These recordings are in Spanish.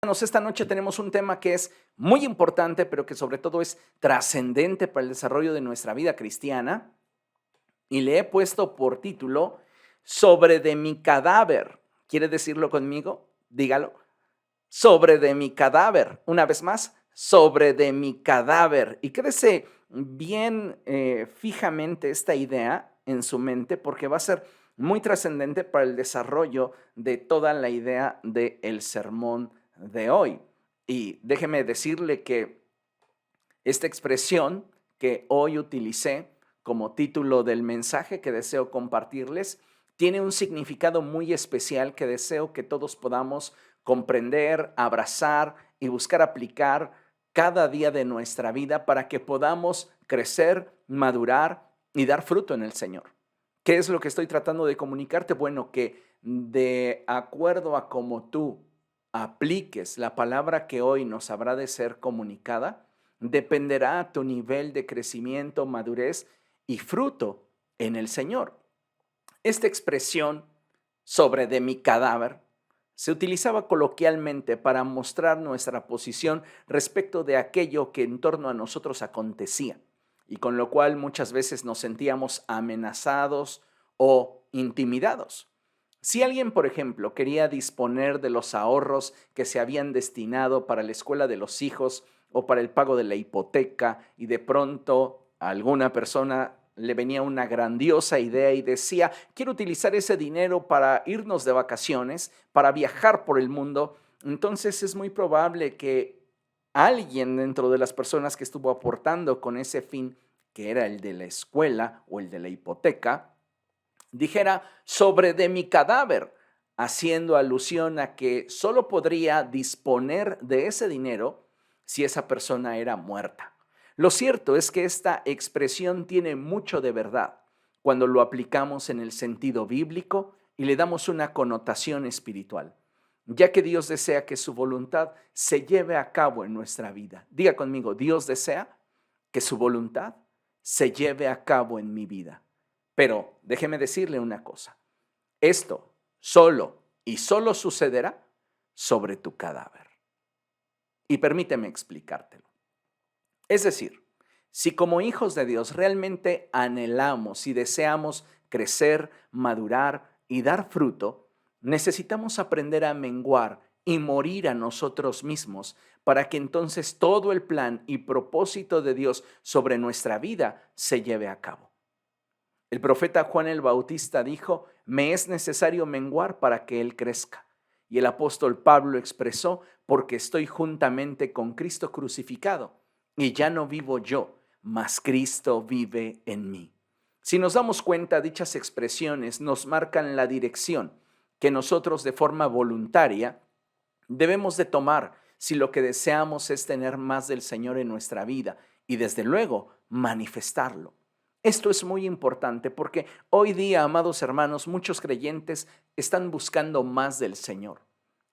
Hermanos, esta noche tenemos un tema que es muy importante, pero que sobre todo es trascendente para el desarrollo de nuestra vida cristiana, y le he puesto por título Sobre de mi cadáver. ¿Quiere decirlo conmigo? Dígalo. Sobre de mi cadáver. Una vez más, sobre de mi cadáver. Y quédese bien fijamente esta idea en su mente, porque va a ser muy trascendente para el desarrollo de toda la idea del sermón de hoy. Y déjeme decirle que esta expresión que hoy utilicé como título del mensaje que deseo compartirles tiene un significado muy especial que deseo que todos podamos comprender, abrazar y buscar aplicar cada día de nuestra vida para que podamos crecer, madurar y dar fruto en el Señor. ¿Qué es lo que estoy tratando de comunicarte? Bueno, que de acuerdo a cómo tú apliques la palabra que hoy nos habrá de ser comunicada, dependerá tu nivel de crecimiento, madurez y fruto en el Señor. Esta expresión sobre de mi cadáver se utilizaba coloquialmente para mostrar nuestra posición respecto de aquello que en torno a nosotros acontecía y con lo cual muchas veces nos sentíamos amenazados o intimidados. Si alguien, por ejemplo, quería disponer de los ahorros que se habían destinado para la escuela de los hijos o para el pago de la hipoteca y de pronto a alguna persona le venía una grandiosa idea y decía, quiero utilizar ese dinero para irnos de vacaciones, para viajar por el mundo, entonces es muy probable que alguien dentro de las personas que estuvo aportando con ese fin, que era el de la escuela o el de la hipoteca, dijera sobre de mi cadáver, haciendo alusión a que solo podría disponer de ese dinero si esa persona era muerta. Lo cierto es que esta expresión tiene mucho de verdad cuando lo aplicamos en el sentido bíblico y le damos una connotación espiritual, ya que Dios desea que su voluntad se lleve a cabo en nuestra vida. Diga conmigo, Dios desea que su voluntad se lleve a cabo en mi vida. Pero déjeme decirle una cosa, esto solo y solo sucederá sobre tu cadáver. Y permíteme explicártelo. Es decir, si como hijos de Dios realmente anhelamos y deseamos crecer, madurar y dar fruto, necesitamos aprender a menguar y morir a nosotros mismos para que entonces todo el plan y propósito de Dios sobre nuestra vida se lleve a cabo. El profeta Juan el Bautista dijo, me es necesario menguar para que Él crezca. Y el apóstol Pablo expresó, porque estoy juntamente con Cristo crucificado, y ya no vivo yo, mas Cristo vive en mí. Si nos damos cuenta, dichas expresiones nos marcan la dirección que nosotros de forma voluntaria debemos de tomar si lo que deseamos es tener más del Señor en nuestra vida y desde luego manifestarlo. Esto es muy importante porque hoy día, amados hermanos, muchos creyentes están buscando más del Señor.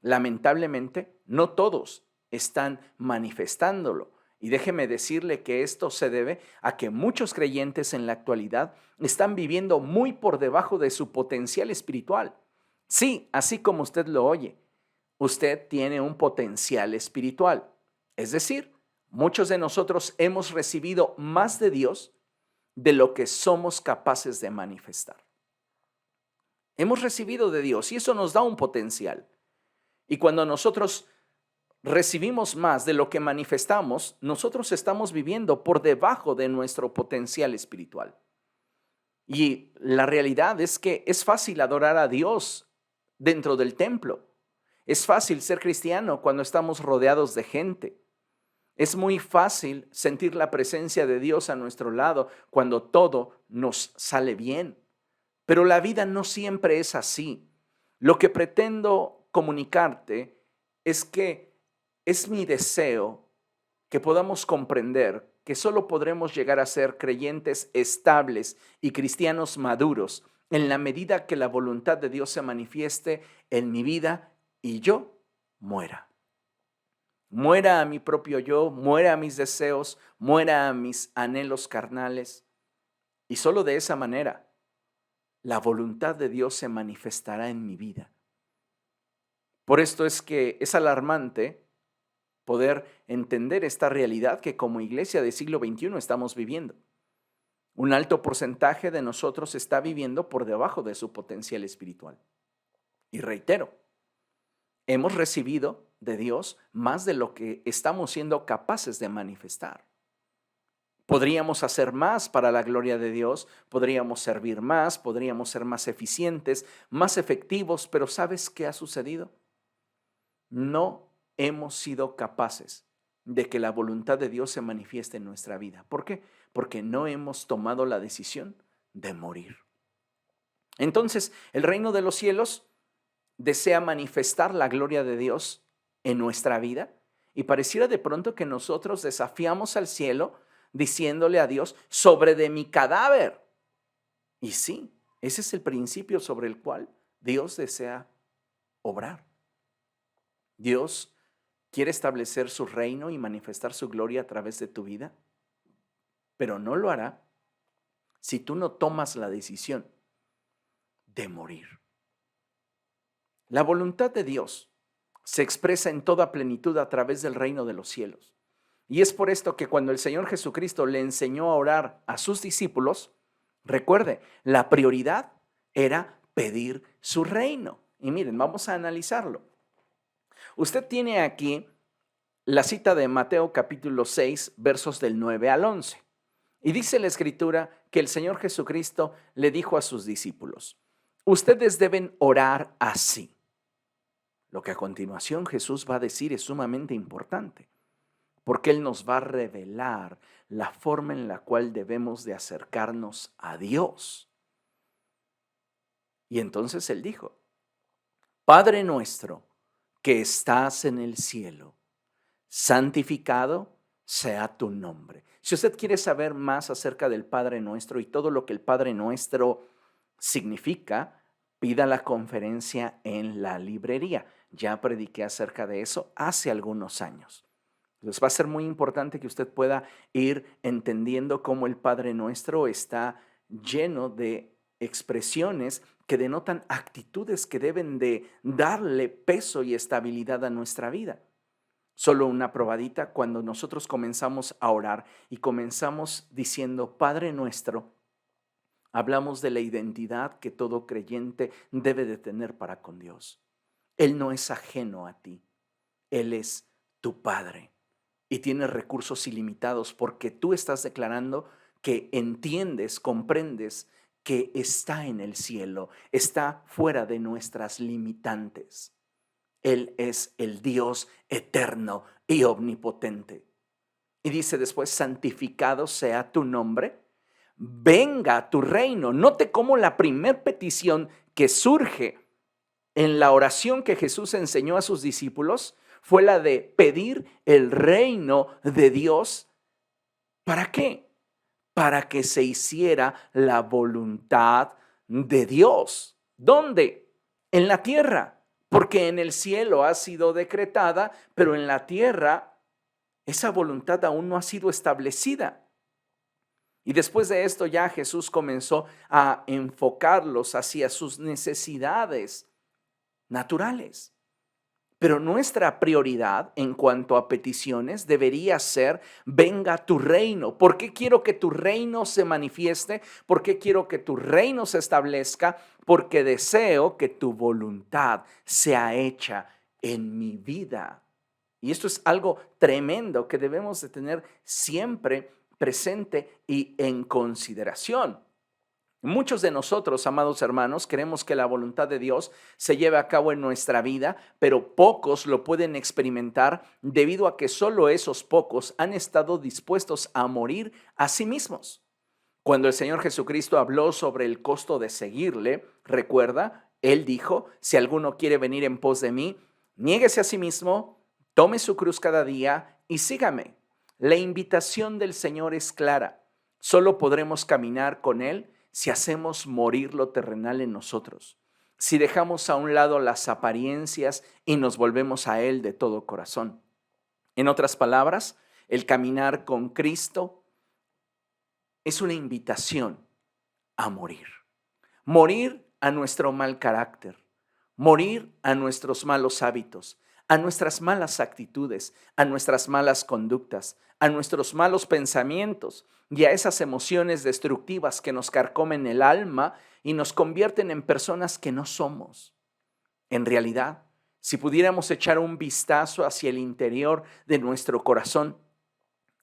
Lamentablemente, no todos están manifestándolo. Y déjeme decirle que esto se debe a que muchos creyentes en la actualidad están viviendo muy por debajo de su potencial espiritual. Sí, así como usted lo oye, usted tiene un potencial espiritual. Es decir, muchos de nosotros hemos recibido más de Dios de lo que somos capaces de manifestar. Hemos recibido de Dios y eso nos da un potencial. Y cuando nosotros recibimos más de lo que manifestamos, nosotros estamos viviendo por debajo de nuestro potencial espiritual. Y la realidad es que es fácil adorar a Dios dentro del templo. Es fácil ser cristiano cuando estamos rodeados de gente. Es muy fácil sentir la presencia de Dios a nuestro lado cuando todo nos sale bien. Pero la vida no siempre es así. Lo que pretendo comunicarte es que es mi deseo que podamos comprender que solo podremos llegar a ser creyentes estables y cristianos maduros en la medida que la voluntad de Dios se manifieste en mi vida y yo muera. Muera a mi propio yo, muera a mis deseos, muera a mis anhelos carnales. Y solo de esa manera la voluntad de Dios se manifestará en mi vida. Por esto es que es alarmante poder entender esta realidad que como iglesia del siglo XXI estamos viviendo. Un alto porcentaje de nosotros está viviendo por debajo de su potencial espiritual. Y reitero, hemos recibido de Dios más de lo que estamos siendo capaces de manifestar. Podríamos hacer más para la gloria de Dios, podríamos servir más, podríamos ser más eficientes, más efectivos, pero ¿sabes qué ha sucedido? No hemos sido capaces de que la voluntad de Dios se manifieste en nuestra vida. ¿Por qué? Porque no hemos tomado la decisión de morir. Entonces, el reino de los cielos desea manifestar la gloria de Dios en nuestra vida y pareciera de pronto que nosotros desafiamos al cielo diciéndole a Dios sobre de mi cadáver. Y sí, ese es el principio sobre el cual Dios desea obrar. Dios quiere establecer su reino y manifestar su gloria a través de tu vida, pero no lo hará si tú no tomas la decisión de morir. La voluntad de Dios se expresa en toda plenitud a través del reino de los cielos. Y es por esto que cuando el Señor Jesucristo le enseñó a orar a sus discípulos, recuerde, la prioridad era pedir su reino. Y miren, vamos a analizarlo. Usted tiene aquí la cita de Mateo capítulo 6, versos del 9 al 11. Y dice la Escritura que el Señor Jesucristo le dijo a sus discípulos, ustedes deben orar así. Lo que a continuación Jesús va a decir es sumamente importante, porque Él nos va a revelar la forma en la cual debemos de acercarnos a Dios. Y entonces Él dijo, Padre nuestro que estás en el cielo, santificado sea tu nombre. Si usted quiere saber más acerca del Padre Nuestro y todo lo que el Padre Nuestro significa, pida la conferencia en la librería. Ya prediqué acerca de eso hace algunos años. Entonces va a ser muy importante que usted pueda ir entendiendo cómo el Padre Nuestro está lleno de expresiones que denotan actitudes que deben de darle peso y estabilidad a nuestra vida. Solo una probadita cuando nosotros comenzamos a orar y comenzamos diciendo Padre Nuestro, hablamos de la identidad que todo creyente debe de tener para con Dios. Él no es ajeno a ti, Él es tu Padre y tiene recursos ilimitados porque tú estás declarando que entiendes, comprendes que está en el cielo, está fuera de nuestras limitantes. Él es el Dios eterno y omnipotente. Y dice después, santificado sea tu nombre, venga tu reino. Note cómo la primer petición que surge en la oración que Jesús enseñó a sus discípulos fue la de pedir el reino de Dios. ¿Para qué? Para que se hiciera la voluntad de Dios. ¿Dónde? En la tierra, porque en el cielo ha sido decretada, pero en la tierra esa voluntad aún no ha sido establecida. Y después de esto ya Jesús comenzó a enfocarlos hacia sus necesidades naturales. Pero nuestra prioridad en cuanto a peticiones debería ser, venga tu reino. ¿Por qué quiero que tu reino se manifieste? ¿Por qué quiero que tu reino se establezca? Porque deseo que tu voluntad sea hecha en mi vida. Y esto es algo tremendo que debemos de tener siempre presente y en consideración. Muchos de nosotros, amados hermanos, queremos que la voluntad de Dios se lleve a cabo en nuestra vida, pero pocos lo pueden experimentar debido a que solo esos pocos han estado dispuestos a morir a sí mismos. Cuando el Señor Jesucristo habló sobre el costo de seguirle, recuerda, Él dijo, si alguno quiere venir en pos de mí, niéguese a sí mismo, tome su cruz cada día y sígame. La invitación del Señor es clara. Solo podremos caminar con Él si hacemos morir lo terrenal en nosotros, si dejamos a un lado las apariencias y nos volvemos a Él de todo corazón. En otras palabras, el caminar con Cristo es una invitación a morir. Morir a nuestro mal carácter, morir a nuestros malos hábitos, a nuestras malas actitudes, a nuestras malas conductas, a nuestros malos pensamientos y a esas emociones destructivas que nos carcomen el alma y nos convierten en personas que no somos. En realidad, si pudiéramos echar un vistazo hacia el interior de nuestro corazón,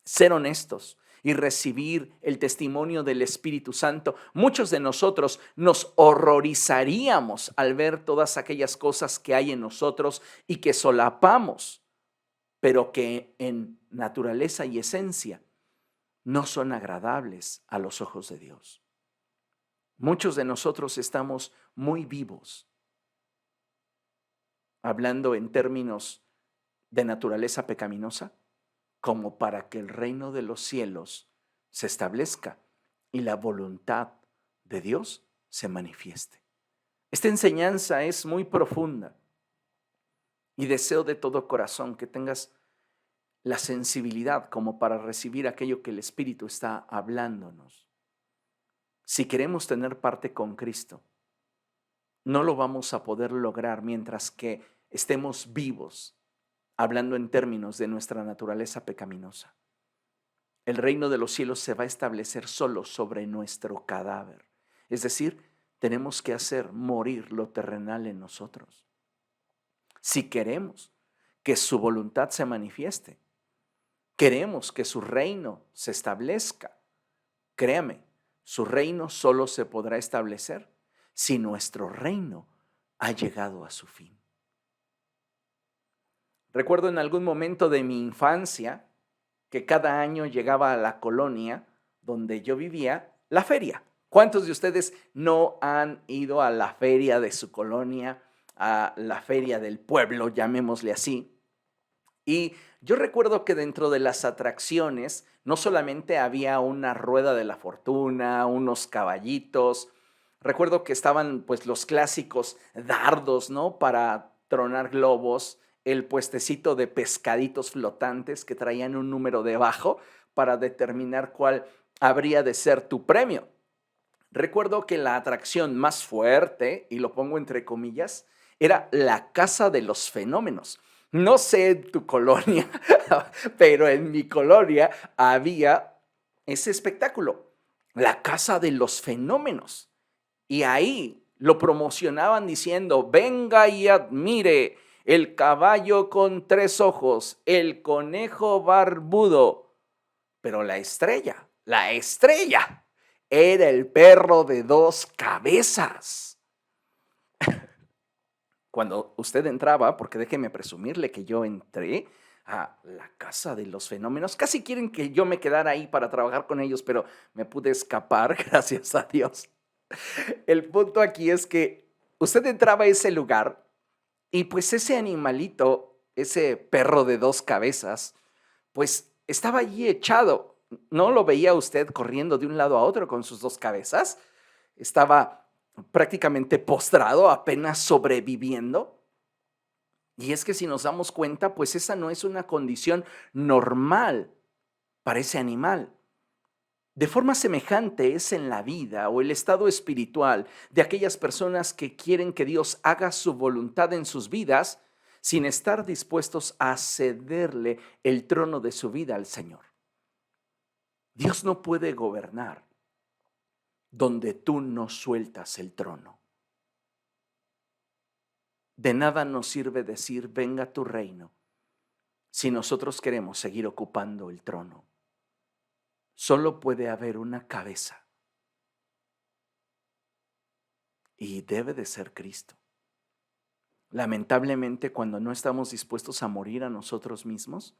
ser honestos y recibir el testimonio del Espíritu Santo, muchos de nosotros nos horrorizaríamos al ver todas aquellas cosas que hay en nosotros y que solapamos, pero que en naturaleza y esencia no son agradables a los ojos de Dios. Muchos de nosotros estamos muy vivos, hablando en términos de naturaleza pecaminosa, como para que el reino de los cielos se establezca y la voluntad de Dios se manifieste. Esta enseñanza es muy profunda y deseo de todo corazón que tengas la sensibilidad como para recibir aquello que el Espíritu está hablándonos. Si queremos tener parte con Cristo, no lo vamos a poder lograr mientras que estemos vivos, hablando en términos de nuestra naturaleza pecaminosa. El reino de los cielos se va a establecer solo sobre nuestro cadáver. Es decir, tenemos que hacer morir lo terrenal en nosotros. Si queremos que su voluntad se manifieste, queremos que su reino se establezca, créame, su reino solo se podrá establecer si nuestro reino ha llegado a su fin. Recuerdo en algún momento de mi infancia que cada año llegaba a la colonia donde yo vivía la feria. ¿Cuántos de ustedes no han ido a la feria de su colonia, a la feria del pueblo, llamémosle así? Y yo recuerdo que dentro de las atracciones no solamente había una rueda de la fortuna, unos caballitos, recuerdo que estaban pues los clásicos dardos, ¿no? Para tronar globos, el puestecito de pescaditos flotantes que traían un número debajo para determinar cuál habría de ser tu premio. Recuerdo que la atracción más fuerte, y lo pongo entre comillas, era la Casa de los Fenómenos. No sé en tu colonia, pero en mi colonia había ese espectáculo, la Casa de los Fenómenos. Y ahí lo promocionaban diciendo, venga y admire el caballo con 3 ojos, el conejo barbudo. Pero la estrella, era el perro de 2 cabezas. Cuando usted entraba, porque déjeme presumirle que yo entré a la Casa de los Fenómenos, casi quieren que yo me quedara ahí para trabajar con ellos, pero me pude escapar, gracias a Dios. El punto aquí es que usted entraba a ese lugar y pues ese animalito, ese perro de 2 cabezas, pues estaba allí echado. ¿No lo veía usted corriendo de un lado a otro con sus 2 cabezas? Estaba prácticamente postrado, apenas sobreviviendo. Y es que si nos damos cuenta, pues esa no es una condición normal para ese animal. De forma semejante es en la vida o el estado espiritual de aquellas personas que quieren que Dios haga su voluntad en sus vidas sin estar dispuestos a cederle el trono de su vida al Señor. Dios no puede gobernar donde tú no sueltas el trono. De nada nos sirve decir, venga tu reino, si nosotros queremos seguir ocupando el trono. Solo puede haber una cabeza y debe de ser Cristo. Lamentablemente, cuando no estamos dispuestos a morir a nosotros mismos,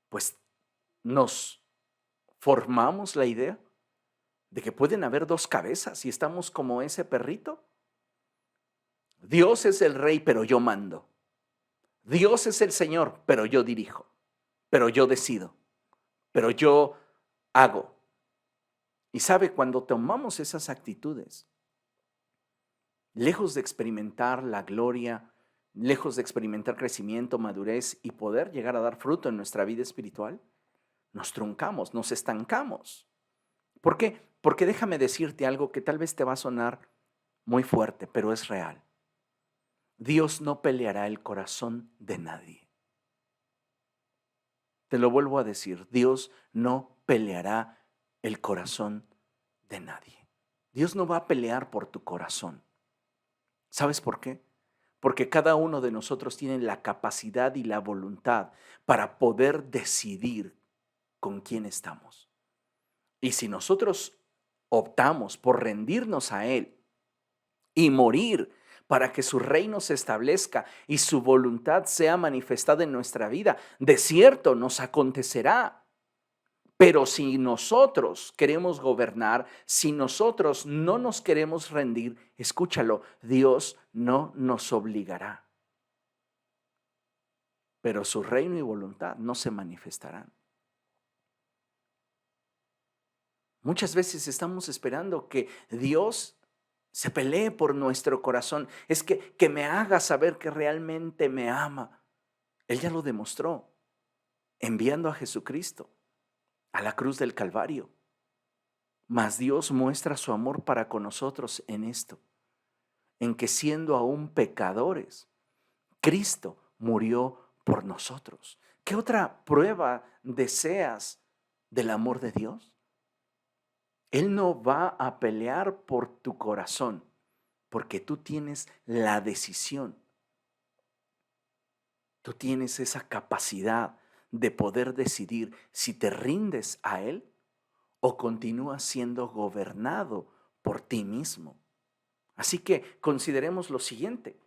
pues nos formamos la idea de que pueden haber 2 cabezas y estamos como ese perrito. Dios es el rey, pero yo mando. Dios es el Señor, pero yo dirijo, pero yo decido, pero yo hago. Y sabe, cuando tomamos esas actitudes, lejos de experimentar la gloria, lejos de experimentar crecimiento, madurez y poder llegar a dar fruto en nuestra vida espiritual, nos truncamos, nos estancamos. ¿Por qué? Porque déjame decirte algo que tal vez te va a sonar muy fuerte, pero es real. Dios no peleará el corazón de nadie. Te lo vuelvo a decir, Dios no peleará el corazón de nadie. Dios no va a pelear por tu corazón. ¿Sabes por qué? Porque cada uno de nosotros tiene la capacidad y la voluntad para poder decidir con quién estamos. Y si nosotros optamos por rendirnos a Él y morir para que su reino se establezca y su voluntad sea manifestada en nuestra vida, de cierto nos acontecerá. Pero si nosotros queremos gobernar, si nosotros no nos queremos rendir, escúchalo, Dios no nos obligará. Pero su reino y voluntad no se manifestarán. Muchas veces estamos esperando que Dios se pelee por nuestro corazón. Es que me haga saber que realmente me ama. Él ya lo demostró enviando a Jesucristo a la cruz del Calvario. Mas Dios muestra su amor para con nosotros en esto, en que siendo aún pecadores, Cristo murió por nosotros. ¿Qué otra prueba deseas del amor de Dios? Él no va a pelear por tu corazón, porque tú tienes la decisión. Tú tienes esa capacidad de poder decidir si te rindes a Él o continúas siendo gobernado por ti mismo. Así que consideremos lo siguiente.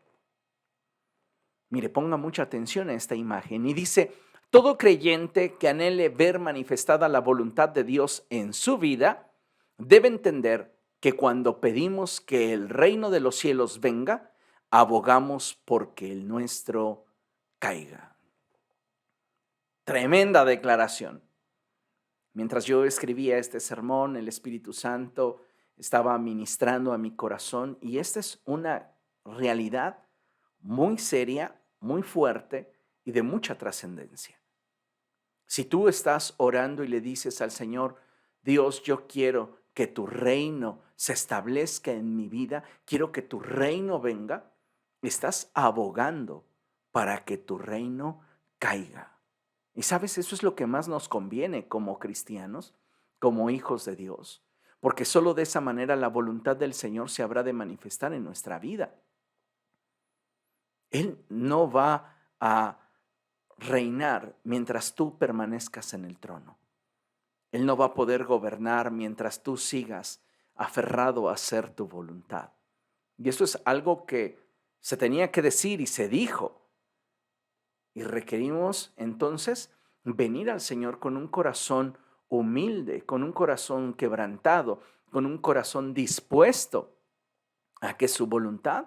Mire, ponga mucha atención a esta imagen y dice, todo creyente que anhele ver manifestada la voluntad de Dios en su vida, debe entender que cuando pedimos que el reino de los cielos venga, abogamos porque el nuestro caiga. Tremenda declaración. Mientras yo escribía este sermón, el Espíritu Santo estaba ministrando a mi corazón y esta es una realidad muy seria, muy fuerte y de mucha trascendencia. Si tú estás orando y le dices al Señor, Dios, yo quiero que tu reino se establezca en mi vida, quiero que tu reino venga, estás abogando para que tu reino caiga. Y sabes, eso es lo que más nos conviene como cristianos, como hijos de Dios, porque solo de esa manera la voluntad del Señor se habrá de manifestar en nuestra vida. Él no va a reinar mientras tú permanezcas en el trono. Él no va a poder gobernar mientras tú sigas aferrado a hacer tu voluntad. Y eso es algo que se tenía que decir y se dijo. Y requerimos entonces venir al Señor con un corazón humilde, con un corazón quebrantado, con un corazón dispuesto a que su voluntad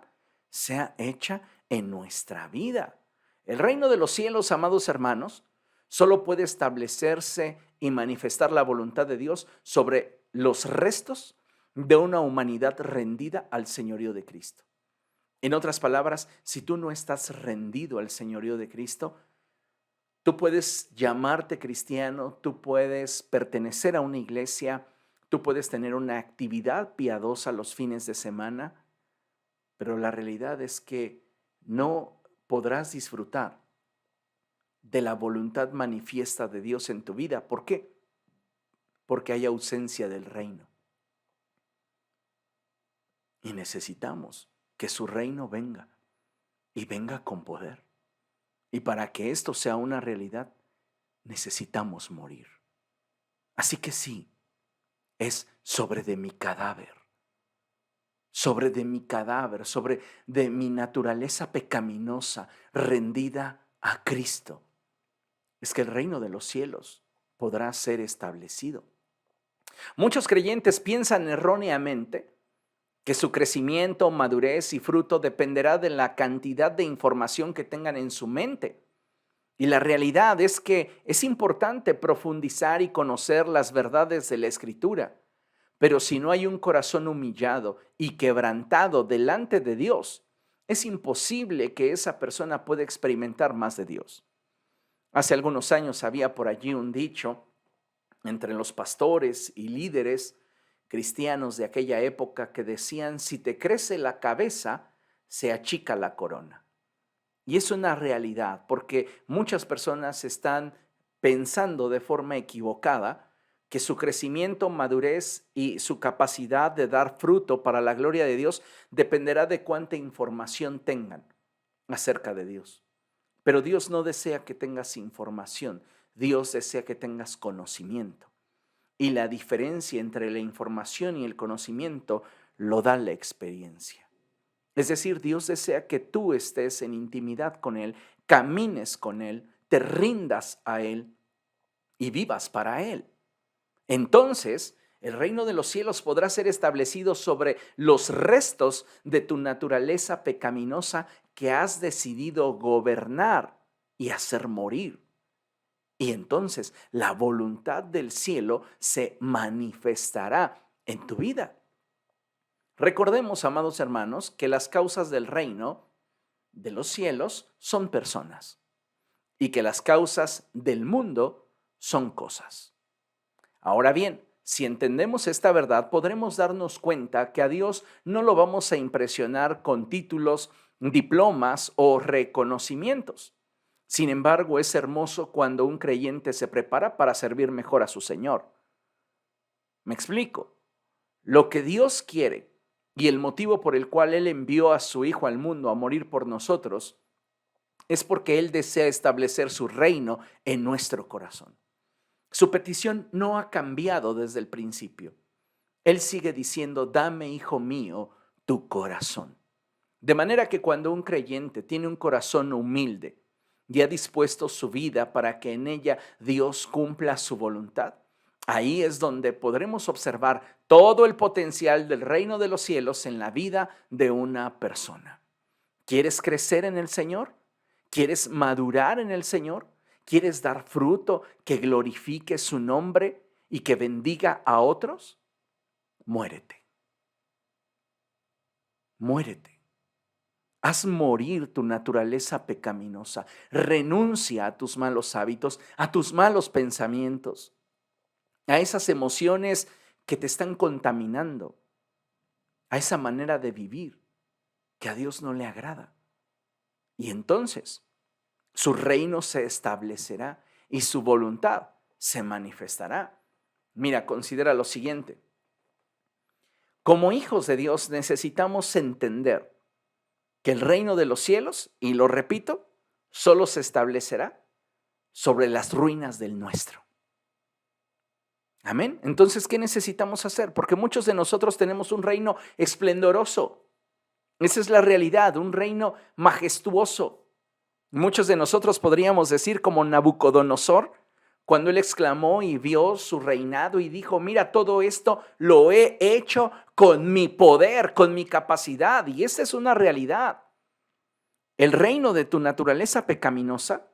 sea hecha en nuestra vida. El reino de los cielos, amados hermanos, solo puede establecerse y manifestar la voluntad de Dios sobre los restos de una humanidad rendida al señorío de Cristo. En otras palabras, si tú no estás rendido al señorío de Cristo, tú puedes llamarte cristiano, tú puedes pertenecer a una iglesia, tú puedes tener una actividad piadosa los fines de semana, pero la realidad es que no podrás disfrutar de la voluntad manifiesta de Dios en tu vida. ¿Por qué? Porque hay ausencia del reino. Y necesitamos que su reino venga y venga con poder. Y para que esto sea una realidad, necesitamos morir. Así que sí, es sobre de mi cadáver, sobre de mi cadáver, sobre de mi naturaleza pecaminosa, rendida a Cristo. Es que el reino de los cielos podrá ser establecido. Muchos creyentes piensan erróneamente que su crecimiento, madurez y fruto dependerá de la cantidad de información que tengan en su mente. Y la realidad es que es importante profundizar y conocer las verdades de la Escritura, pero si no hay un corazón humillado y quebrantado delante de Dios, es imposible que esa persona pueda experimentar más de Dios. Hace algunos años había por allí un dicho entre los pastores y líderes cristianos de aquella época que decían, si te crece la cabeza, se achica la corona. Y es una realidad, porque muchas personas están pensando de forma equivocada que su crecimiento, madurez y su capacidad de dar fruto para la gloria de Dios dependerá de cuánta información tengan acerca de Dios. Pero Dios no desea que tengas información, Dios desea que tengas conocimiento. Y la diferencia entre la información y el conocimiento lo da la experiencia. Es decir, Dios desea que tú estés en intimidad con Él, camines con Él, te rindas a Él y vivas para Él. Entonces, el reino de los cielos podrá ser establecido sobre los restos de tu naturaleza pecaminosa que has decidido gobernar y hacer morir. Y entonces la voluntad del cielo se manifestará en tu vida. Recordemos, amados hermanos, que las causas del reino de los cielos son personas y que las causas del mundo son cosas. Ahora bien, si entendemos esta verdad, podremos darnos cuenta que a Dios no lo vamos a impresionar con títulos, diplomas o reconocimientos. Sin embargo, es hermoso cuando un creyente se prepara para servir mejor a su Señor. Me explico. Lo que Dios quiere y el motivo por el cual Él envió a su Hijo al mundo a morir por nosotros es porque Él desea establecer su reino en nuestro corazón. Su petición no ha cambiado desde el principio. Él sigue diciendo, dame, hijo mío, tu corazón. De manera que cuando un creyente tiene un corazón humilde y ha dispuesto su vida para que en ella Dios cumpla su voluntad, ahí es donde podremos observar todo el potencial del reino de los cielos en la vida de una persona. ¿Quieres crecer en el Señor? ¿Quieres madurar en el Señor? ¿Quieres dar fruto que glorifique su nombre y que bendiga a otros? Muérete. Muérete. Haz morir tu naturaleza pecaminosa. Renuncia a tus malos hábitos, a tus malos pensamientos, a esas emociones que te están contaminando, a esa manera de vivir que a Dios no le agrada. Y entonces su reino se establecerá y su voluntad se manifestará. Mira, considera lo siguiente. Como hijos de Dios necesitamos entender que el reino de los cielos, y lo repito, solo se establecerá sobre las ruinas del nuestro. Amén. Entonces, ¿qué necesitamos hacer? Porque muchos de nosotros tenemos un reino esplendoroso. Esa es la realidad, un reino majestuoso. Muchos de nosotros podríamos decir como Nabucodonosor, cuando él exclamó y vio su reinado y dijo, mira, todo esto lo he hecho con mi poder, con mi capacidad. Y esta es una realidad. El reino de tu naturaleza pecaminosa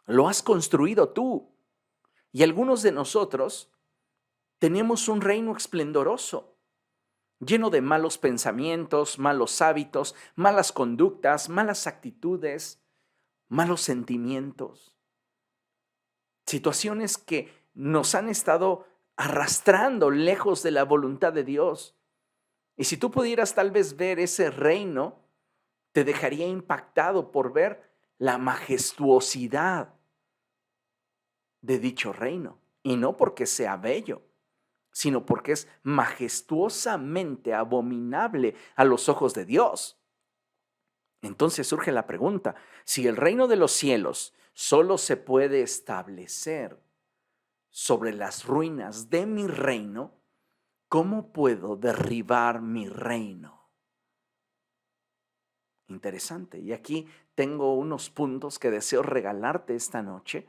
lo has construido tú. Y algunos de nosotros tenemos un reino esplendoroso, lleno de malos pensamientos, malos hábitos, malas conductas, malas actitudes, malos sentimientos. Situaciones que nos han estado arrastrando lejos de la voluntad de Dios. Y si tú pudieras tal vez ver ese reino, te dejaría impactado por ver la majestuosidad de dicho reino. Y no porque sea bello, sino porque es majestuosamente abominable a los ojos de Dios. Entonces surge la pregunta, si el reino de los cielos solo se puede establecer sobre las ruinas de mi reino, ¿cómo puedo derribar mi reino? Interesante. Y aquí tengo unos puntos que deseo regalarte esta noche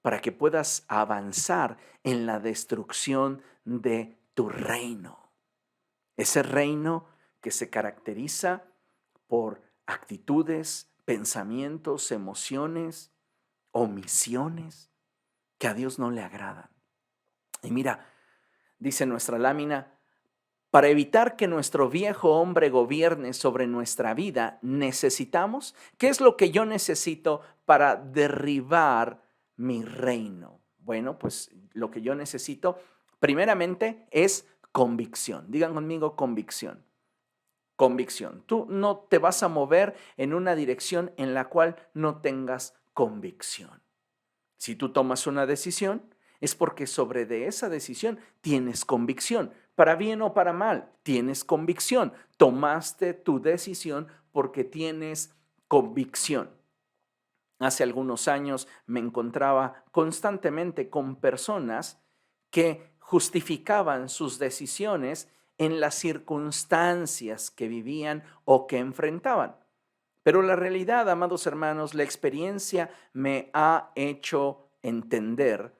para que puedas avanzar en la destrucción de tu reino. Ese reino que se caracteriza por actitudes, pensamientos, emociones, omisiones que a Dios no le agradan. Y mira, dice nuestra lámina, para evitar que nuestro viejo hombre gobierne sobre nuestra vida, necesitamos, ¿qué es lo que yo necesito para derribar mi reino? Bueno, pues lo que yo necesito primeramente es convicción. Digan conmigo convicción. Convicción. Tú no te vas a mover en una dirección en la cual no tengas convicción. Si tú tomas una decisión, es porque sobre de esa decisión tienes convicción. Para bien o para mal, tienes convicción. Tomaste tu decisión porque tienes convicción. Hace algunos años me encontraba constantemente con personas que justificaban sus decisiones en las circunstancias que vivían o que enfrentaban. Pero la realidad, amados hermanos, la experiencia me ha hecho entender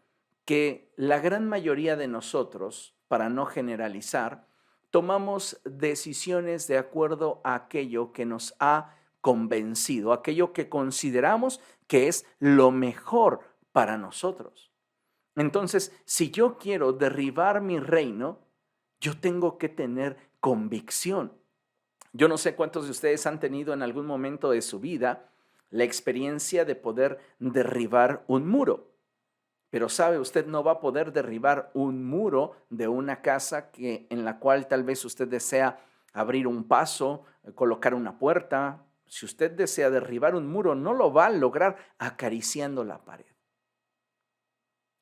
que la gran mayoría de nosotros, para no generalizar, tomamos decisiones de acuerdo a aquello que nos ha convencido, aquello que consideramos que es lo mejor para nosotros. Entonces, si yo quiero derribar mi reino, yo tengo que tener convicción. Yo no sé cuántos de ustedes han tenido en algún momento de su vida la experiencia de poder derribar un muro. Pero sabe, usted no va a poder derribar un muro de una casa en la cual tal vez usted desea abrir un paso, colocar una puerta. Si usted desea derribar un muro, no lo va a lograr acariciando la pared.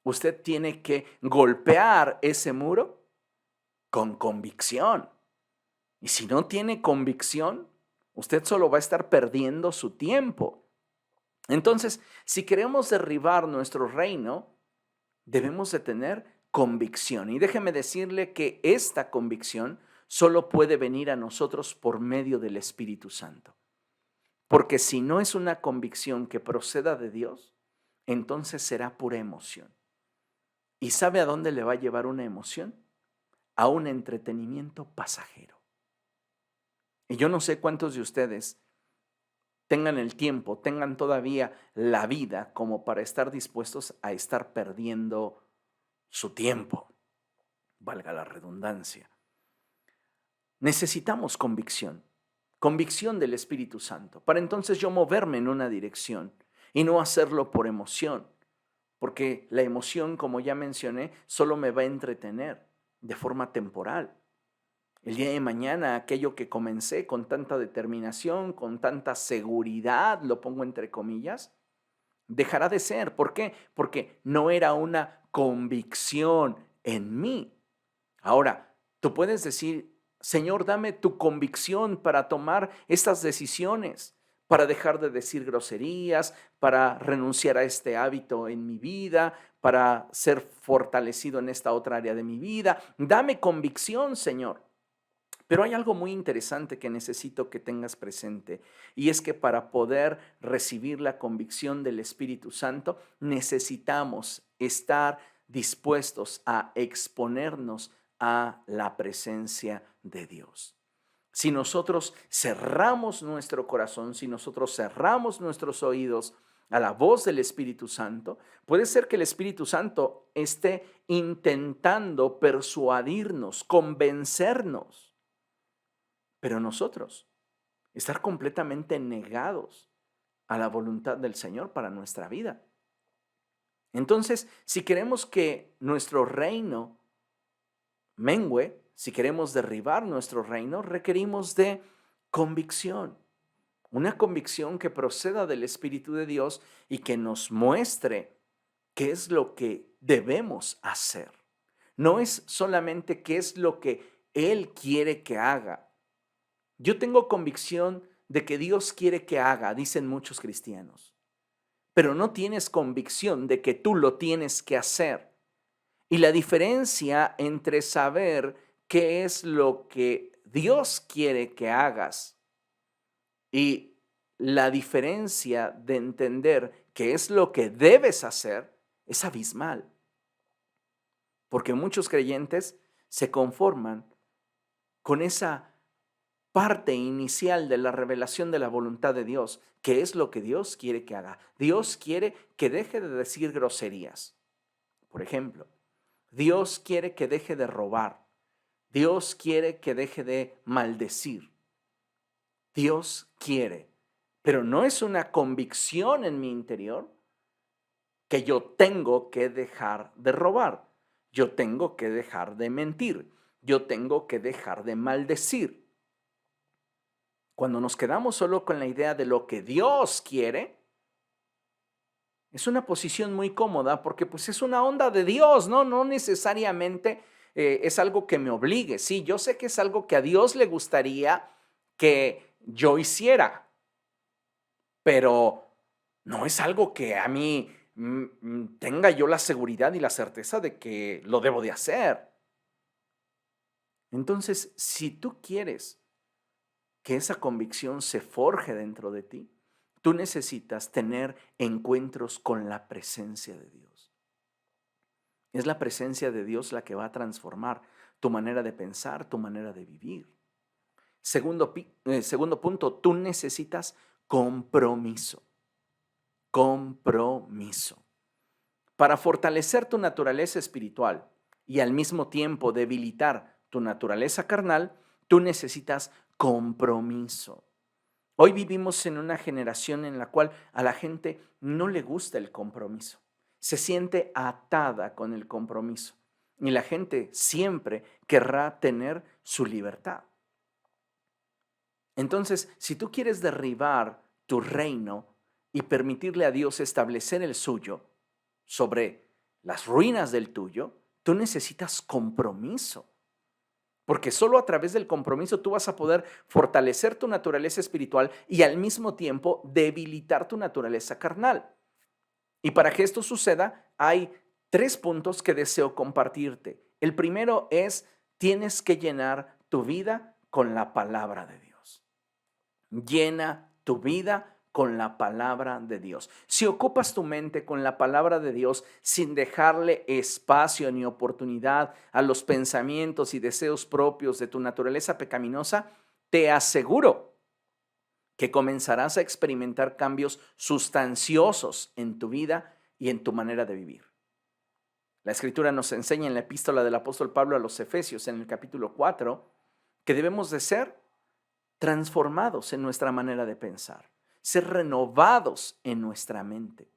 Usted tiene que golpear ese muro con convicción. Y si no tiene convicción, usted solo va a estar perdiendo su tiempo. Entonces, si queremos derribar nuestro reino, debemos de tener convicción. Y déjeme decirle que esta convicción solo puede venir a nosotros por medio del Espíritu Santo. Porque si no es una convicción que proceda de Dios, entonces será pura emoción. ¿Y sabe a dónde le va a llevar una emoción? A un entretenimiento pasajero. Y yo no sé cuántos de ustedes tengan el tiempo, tengan todavía la vida como para estar dispuestos a estar perdiendo su tiempo, valga la redundancia. Necesitamos convicción, convicción del Espíritu Santo, para entonces yo moverme en una dirección y no hacerlo por emoción, porque la emoción, como ya mencioné, solo me va a entretener de forma temporal. El día de mañana, aquello que comencé con tanta determinación, con tanta seguridad, lo pongo entre comillas, dejará de ser. ¿Por qué? Porque no era una convicción en mí. Ahora, tú puedes decir, Señor, dame tu convicción para tomar estas decisiones, para dejar de decir groserías, para renunciar a este hábito en mi vida, para ser fortalecido en esta otra área de mi vida. Dame convicción, Señor. Pero hay algo muy interesante que necesito que tengas presente, y es que para poder recibir la convicción del Espíritu Santo necesitamos estar dispuestos a exponernos a la presencia de Dios. Si nosotros cerramos nuestro corazón, si nosotros cerramos nuestros oídos a la voz del Espíritu Santo, puede ser que el Espíritu Santo esté intentando persuadirnos, convencernos. Pero nosotros, estar completamente negados a la voluntad del Señor para nuestra vida. Entonces, si queremos que nuestro reino mengüe, si queremos derribar nuestro reino, requerimos de convicción. Una convicción que proceda del Espíritu de Dios y que nos muestre qué es lo que debemos hacer. No es solamente qué es lo que Él quiere que haga. Yo tengo convicción de que Dios quiere que haga, dicen muchos cristianos, pero no tienes convicción de que tú lo tienes que hacer. Y la diferencia entre saber qué es lo que Dios quiere que hagas y la diferencia de entender qué es lo que debes hacer es abismal. Porque muchos creyentes se conforman con esa parte inicial de la revelación de la voluntad de Dios, que es lo que Dios quiere que haga. Dios quiere que deje de decir groserías. Por ejemplo, Dios quiere que deje de robar. Dios quiere que deje de maldecir. Dios quiere, pero no es una convicción en mi interior que yo tengo que dejar de robar. Yo tengo que dejar de mentir. Yo tengo que dejar de maldecir. Cuando nos quedamos solo con la idea de lo que Dios quiere, es una posición muy cómoda porque pues es una onda de Dios, ¿no? No necesariamente es algo que me obligue. Sí, yo sé que es algo que a Dios le gustaría que yo hiciera, pero no es algo que a mí tenga yo la seguridad y la certeza de que lo debo de hacer. Entonces, si tú quieres que esa convicción se forje dentro de ti, tú necesitas tener encuentros con la presencia de Dios. Es la presencia de Dios la que va a transformar tu manera de pensar, tu manera de vivir. Segundo punto, tú necesitas compromiso. Compromiso. Para fortalecer tu naturaleza espiritual y al mismo tiempo debilitar tu naturaleza carnal, tú necesitas compromiso. Hoy vivimos en una generación en la cual a la gente no le gusta el compromiso. Se siente atada con el compromiso y la gente siempre querrá tener su libertad. Entonces, si tú quieres derribar tu reino y permitirle a Dios establecer el suyo sobre las ruinas del tuyo, tú necesitas compromiso. Porque solo a través del compromiso tú vas a poder fortalecer tu naturaleza espiritual y al mismo tiempo debilitar tu naturaleza carnal. Y para que esto suceda, hay 3 puntos que deseo compartirte. El primero es, tienes que llenar tu vida con la palabra de Dios. Llena tu vida con la palabra de Dios. Si ocupas tu mente con la palabra de Dios sin dejarle espacio ni oportunidad a los pensamientos y deseos propios de tu naturaleza pecaminosa, te aseguro que comenzarás a experimentar cambios sustanciosos en tu vida y en tu manera de vivir. La Escritura nos enseña en la epístola del apóstol Pablo a los Efesios, en el capítulo 4, que debemos de ser transformados en nuestra manera de pensar, ser renovados en nuestra mente.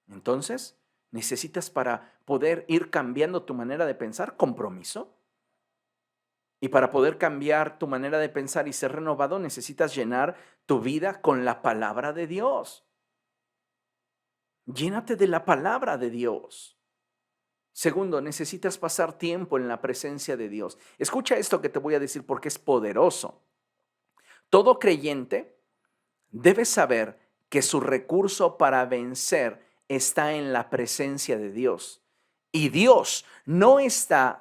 Entonces, necesitas para poder ir cambiando tu manera de pensar compromiso. Y para poder cambiar tu manera de pensar y ser renovado, necesitas llenar tu vida con la palabra de Dios. Llénate de la palabra de Dios. Segundo, necesitas pasar tiempo en la presencia de Dios. Escucha esto que te voy a decir porque es poderoso. Todo creyente debe saber que su recurso para vencer está en la presencia de Dios. Y Dios no está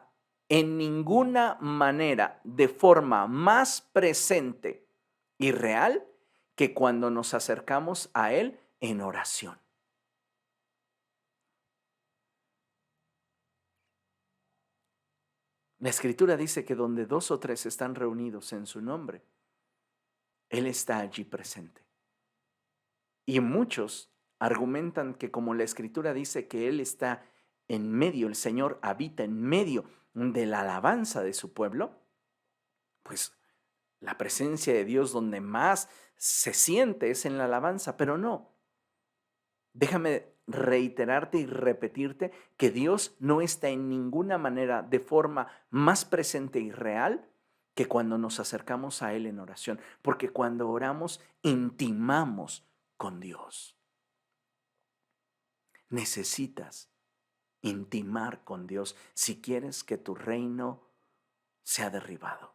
en ninguna manera de forma más presente y real que cuando nos acercamos a Él en oración. La Escritura dice que donde 2 o 3 están reunidos en su nombre, Él está allí presente. Y muchos argumentan que como la Escritura dice que Él está en medio, el Señor habita en medio de la alabanza de su pueblo, pues la presencia de Dios donde más se siente es en la alabanza, pero no. Déjame reiterarte y repetirte que Dios no está en ninguna manera de forma más presente y real que cuando nos acercamos a Él en oración, porque cuando oramos intimamos con Dios. Necesitas intimar con Dios si quieres que tu reino sea derribado.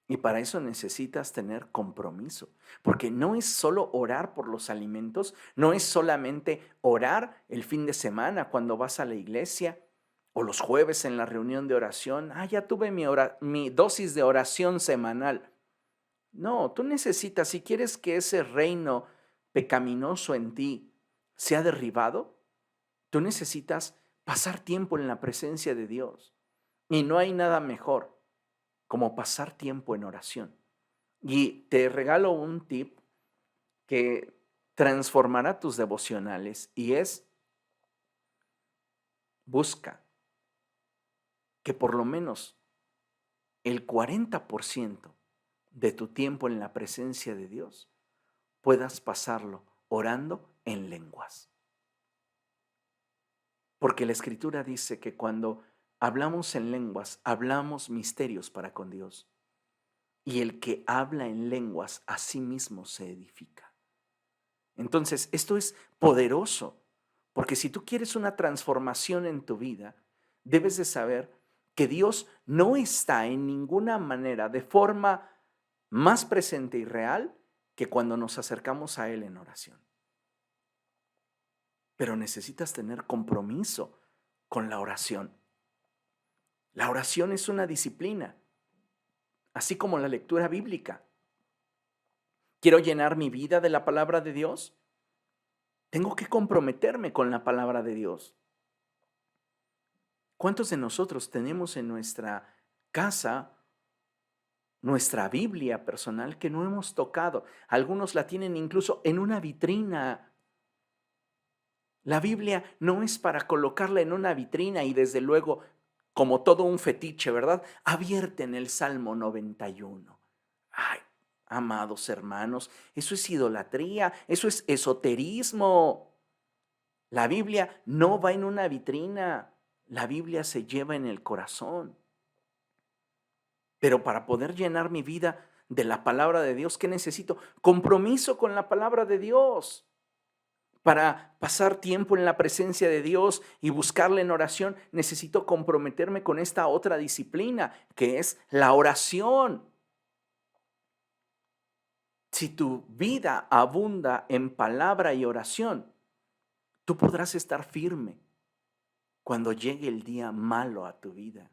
Y para eso necesitas tener compromiso, porque no es solo orar por los alimentos, no es solamente orar el fin de semana cuando vas a la iglesia o los jueves en la reunión de oración. Ya tuve mi dosis de oración semanal. No, tú necesitas, si quieres que ese reino pecaminoso en ti sea derribado, tú necesitas pasar tiempo en la presencia de Dios. Y no hay nada mejor como pasar tiempo en oración. Y te regalo un tip que transformará tus devocionales y es: busca que por lo menos el 40% de tu tiempo en la presencia de Dios puedas pasarlo orando en lenguas. Porque la Escritura dice que cuando hablamos en lenguas, hablamos misterios para con Dios. y el que habla en lenguas a sí mismo se edifica. Entonces, esto es poderoso, porque si tú quieres una transformación en tu vida, debes de saber que Dios no está en ninguna manera de forma más presente y real que cuando nos acercamos a Él en oración. Pero necesitas tener compromiso con la oración. La oración es una disciplina, así como la lectura bíblica. ¿Quiero llenar mi vida de la palabra de Dios? Tengo que comprometerme con la palabra de Dios. ¿Cuántos de nosotros tenemos en nuestra casa nuestra Biblia personal que no hemos tocado? Algunos la tienen incluso en una vitrina. La Biblia no es para colocarla en una vitrina y desde luego como todo un fetiche, ¿verdad? Abierta en el Salmo 91. Ay, amados hermanos, eso es idolatría, eso es esoterismo. La Biblia no va en una vitrina, la Biblia se lleva en el corazón. Pero para poder llenar mi vida de la palabra de Dios, ¿qué necesito? Compromiso con la palabra de Dios. Para pasar tiempo en la presencia de Dios y buscarle en oración, necesito comprometerme con esta otra disciplina, que es la oración. Si tu vida abunda en palabra y oración, tú podrás estar firme cuando llegue el día malo a tu vida.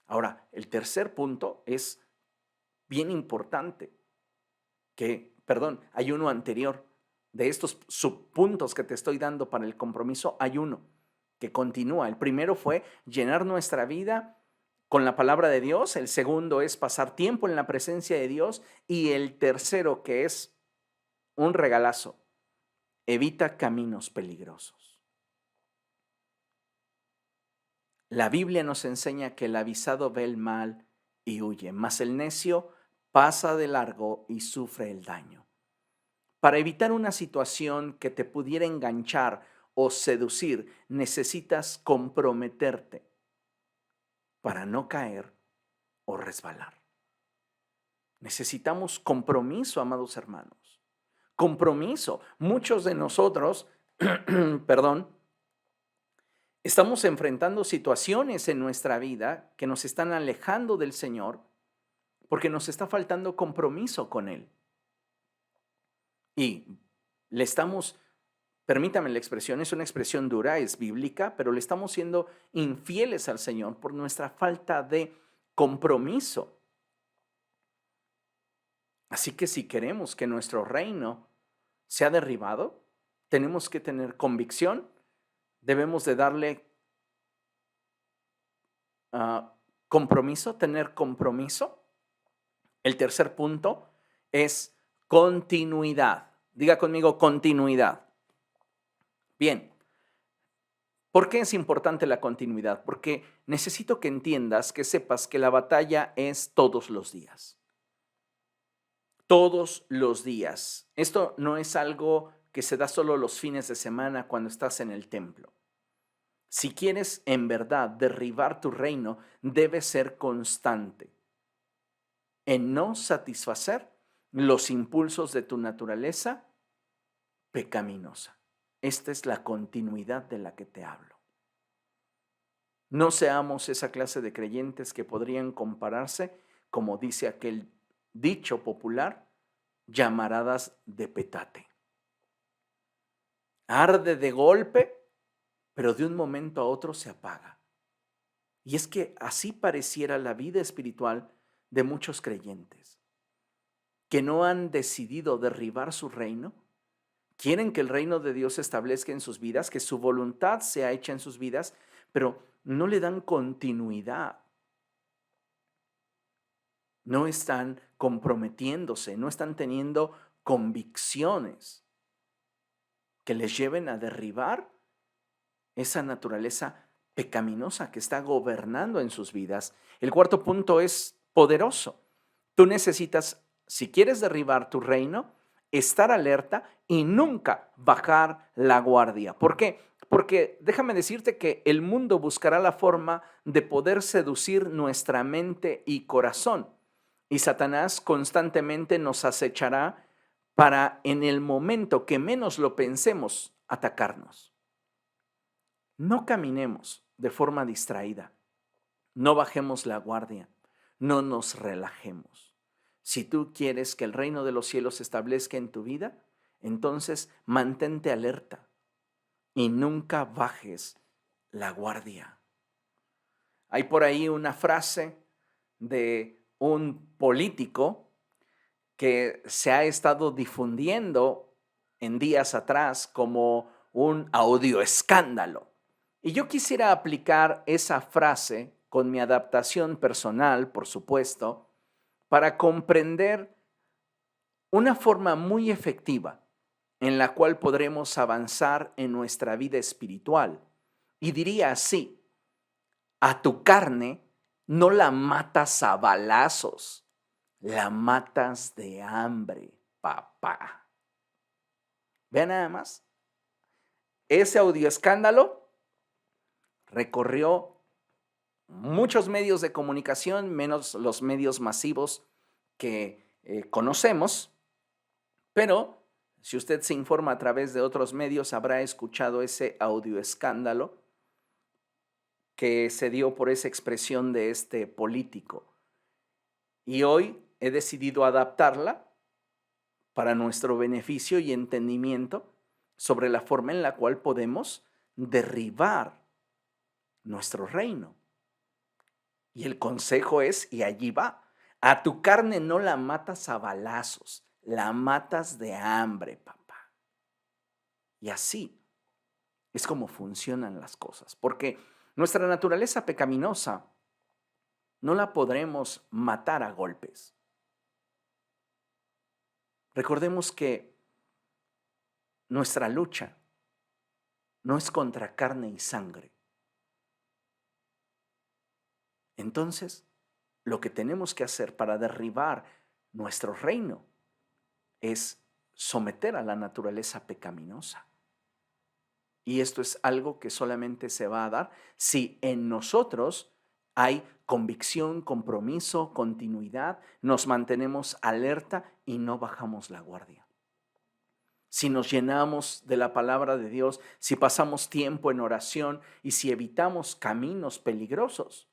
Ahora, el tercer punto es bien importante, hay uno anterior. De estos subpuntos que te estoy dando para el compromiso, hay uno que continúa. El primero fue llenar nuestra vida con la palabra de Dios. El segundo es pasar tiempo en la presencia de Dios. Y el tercero, que es un regalazo, evita caminos peligrosos. La Biblia nos enseña que el avisado ve el mal y huye, mas el necio pasa de largo y sufre el daño. Para evitar una situación que te pudiera enganchar o seducir, necesitas comprometerte para no caer o resbalar. Necesitamos compromiso, amados hermanos. Compromiso. Muchos de nosotros, estamos enfrentando situaciones en nuestra vida que nos están alejando del Señor porque nos está faltando compromiso con Él. Y le estamos, permítame la expresión, es una expresión dura, es bíblica, pero le estamos siendo infieles al Señor por nuestra falta de compromiso. Así que si queremos que nuestro reino sea derribado, tenemos que tener convicción, debemos de darle compromiso, tener compromiso. El tercer punto es continuidad. Diga conmigo continuidad. Bien, ¿por qué es importante la continuidad? Porque necesito que entiendas, que sepas que la batalla es todos los días. Todos los días. Esto no es algo que se da solo los fines de semana cuando estás en el templo. Si quieres en verdad derribar tu reino, debes ser constante en no satisfacer los impulsos de tu naturaleza pecaminosa. Esta es la continuidad de la que te hablo. No seamos esa clase de creyentes que podrían compararse, como dice aquel dicho popular, llamaradas de petate. Arde de golpe, pero de un momento a otro se apaga. Y es que así pareciera la vida espiritual de muchos creyentes, que no han decidido derribar su reino, quieren que el reino de Dios se establezca en sus vidas, que su voluntad sea hecha en sus vidas, pero no le dan continuidad. No están comprometiéndose, no están teniendo convicciones que les lleven a derribar esa naturaleza pecaminosa que está gobernando en sus vidas. El cuarto punto es poderoso. Tú necesitas, si quieres derribar tu reino, estar alerta y nunca bajar la guardia. ¿Por qué? Porque déjame decirte que el mundo buscará la forma de poder seducir nuestra mente y corazón. Y Satanás constantemente nos acechará para en el momento que menos lo pensemos, atacarnos. No caminemos de forma distraída, no bajemos la guardia, no nos relajemos. Si tú quieres que el reino de los cielos se establezca en tu vida, entonces mantente alerta y nunca bajes la guardia. Hay por ahí una frase de un político que se ha estado difundiendo en días atrás como un audio escándalo. Y yo quisiera aplicar esa frase con mi adaptación personal, por supuesto, para comprender una forma muy efectiva en la cual podremos avanzar en nuestra vida espiritual. Y diría así: a tu carne no la matas a balazos, la matas de hambre, papá. Vean nada más. Ese audio escándalo recorrió muchos medios de comunicación, menos los medios masivos que conocemos, pero si usted se informa a través de otros medios, habrá escuchado ese audio escándalo que se dio por esa expresión de este político. Y hoy he decidido adaptarla para nuestro beneficio y entendimiento sobre la forma en la cual podemos derribar nuestro reino. Y el consejo es, y allí va: a tu carne no la matas a balazos, la matas de hambre, papá. Y así es como funcionan las cosas, porque nuestra naturaleza pecaminosa no la podremos matar a golpes. Recordemos que nuestra lucha no es contra carne y sangre. Entonces, lo que tenemos que hacer para derribar nuestro reino es someter a la naturaleza pecaminosa. Y esto es algo que solamente se va a dar si en nosotros hay convicción, compromiso, continuidad, nos mantenemos alerta y no bajamos la guardia. Si nos llenamos de la palabra de Dios, si pasamos tiempo en oración y si evitamos caminos peligrosos,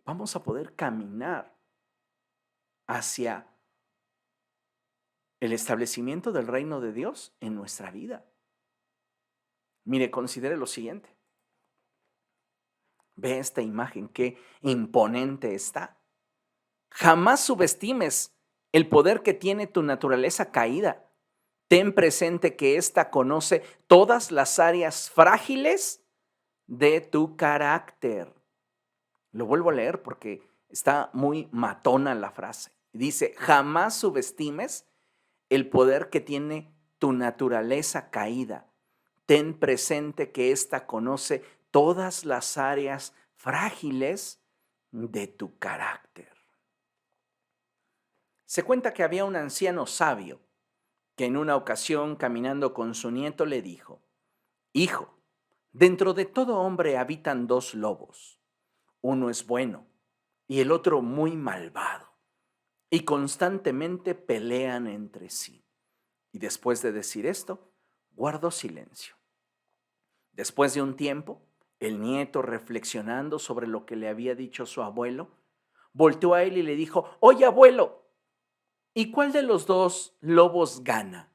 vamos a poder caminar hacia el establecimiento del reino de Dios en nuestra vida. Mire, considere lo siguiente. Ve esta imagen, qué imponente está. Jamás subestimes el poder que tiene tu naturaleza caída. Ten presente que ésta conoce todas las áreas frágiles de tu carácter. Lo vuelvo a leer porque está muy matona la frase. Dice: jamás subestimes el poder que tiene tu naturaleza caída. Ten presente que ésta conoce todas las áreas frágiles de tu carácter. Se cuenta que había un anciano sabio que en una ocasión, caminando con su nieto, le dijo: hijo, dentro de todo hombre habitan dos lobos. Uno es bueno y el otro muy malvado, y constantemente pelean entre sí. Y después de decir esto, guardó silencio. Después de un tiempo, el nieto, reflexionando sobre lo que le había dicho su abuelo, volteó a él y le dijo: oye, abuelo, ¿y cuál de los dos lobos gana?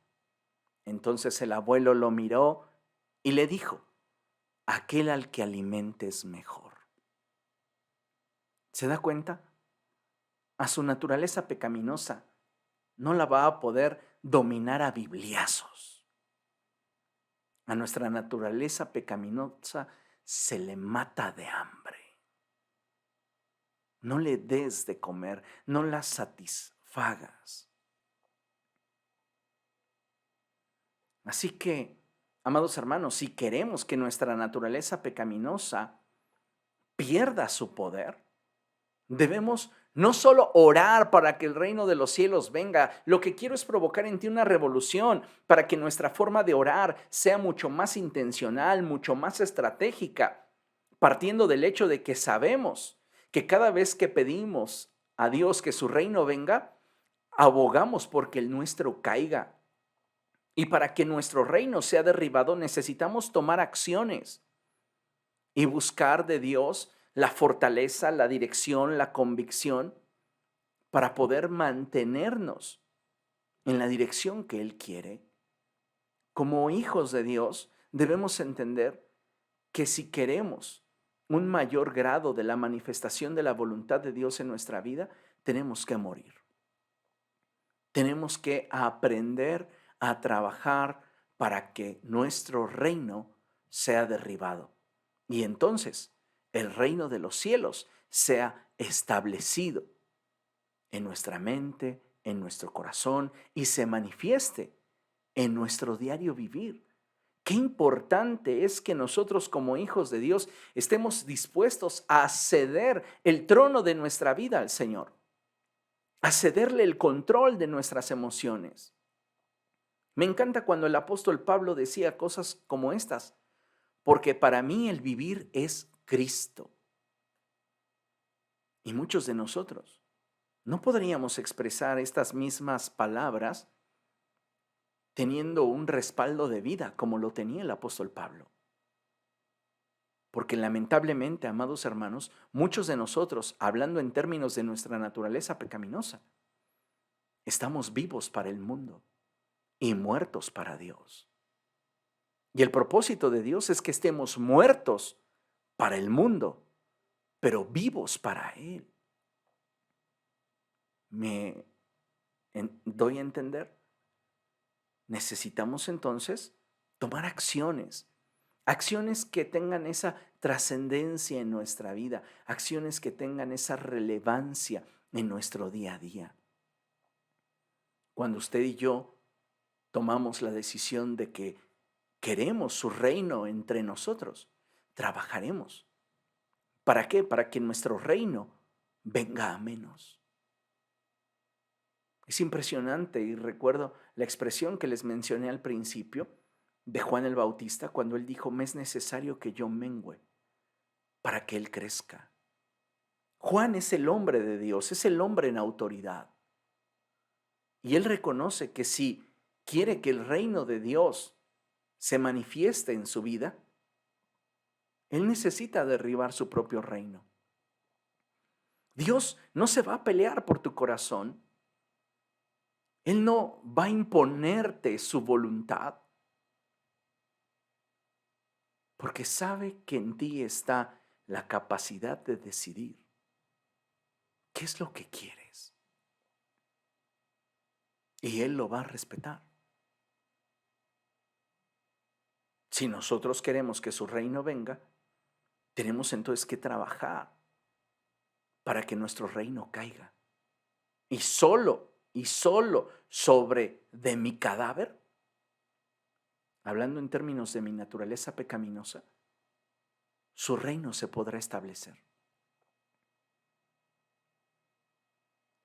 Entonces el abuelo lo miró y le dijo: aquel al que alimentes mejor. ¿Se da cuenta? A su naturaleza pecaminosa no la va a poder dominar a bibliazos. A nuestra naturaleza pecaminosa se le mata de hambre. No le des de comer, no la satisfagas. Así que, amados hermanos, si queremos que nuestra naturaleza pecaminosa pierda su poder, debemos no solo orar para que el reino de los cielos venga. Lo que quiero es provocar en ti una revolución para que nuestra forma de orar sea mucho más intencional, mucho más estratégica, partiendo del hecho de que sabemos que cada vez que pedimos a Dios que su reino venga, abogamos porque el nuestro caiga. Y para que nuestro reino sea derribado necesitamos tomar acciones y buscar de Dios la fortaleza, la dirección, la convicción para poder mantenernos en la dirección que Él quiere. Como hijos de Dios, debemos entender que si queremos un mayor grado de la manifestación de la voluntad de Dios en nuestra vida, tenemos que morir. Tenemos que aprender a trabajar para que nuestro reino sea derribado. Y entonces el reino de los cielos sea establecido en nuestra mente, en nuestro corazón y se manifieste en nuestro diario vivir. Qué importante es que nosotros como hijos de Dios estemos dispuestos a ceder el trono de nuestra vida al Señor, a cederle el control de nuestras emociones. Me encanta cuando el apóstol Pablo decía cosas como estas, porque para mí el vivir es Cristo. Y muchos de nosotros no podríamos expresar estas mismas palabras teniendo un respaldo de vida como lo tenía el apóstol Pablo. Porque lamentablemente, amados hermanos, muchos de nosotros, hablando en términos de nuestra naturaleza pecaminosa, estamos vivos para el mundo y muertos para Dios. Y el propósito de Dios es que estemos muertos para el mundo, pero vivos para Él. ¿Me doy a entender? Necesitamos entonces tomar acciones. Acciones que tengan esa trascendencia en nuestra vida, acciones que tengan esa relevancia en nuestro día a día. Cuando usted y yo tomamos la decisión de que queremos su reino entre nosotros, trabajaremos. ¿Para qué? Para que nuestro reino venga a menos. Es impresionante y recuerdo la expresión que les mencioné al principio de Juan el Bautista cuando él dijo, me es necesario que yo mengüe para que él crezca. Juan es el hombre de Dios, es el hombre en autoridad. Y él reconoce que si quiere que el reino de Dios se manifieste en su vida, él necesita derribar su propio reino. Dios no se va a pelear por tu corazón. Él no va a imponerte su voluntad, porque sabe que en ti está la capacidad de decidir qué es lo que quieres. Y Él lo va a respetar. Si nosotros queremos que su reino venga, tenemos entonces que trabajar para que nuestro reino caiga. Y solo sobre de mi cadáver, hablando en términos de mi naturaleza pecaminosa, su reino se podrá establecer.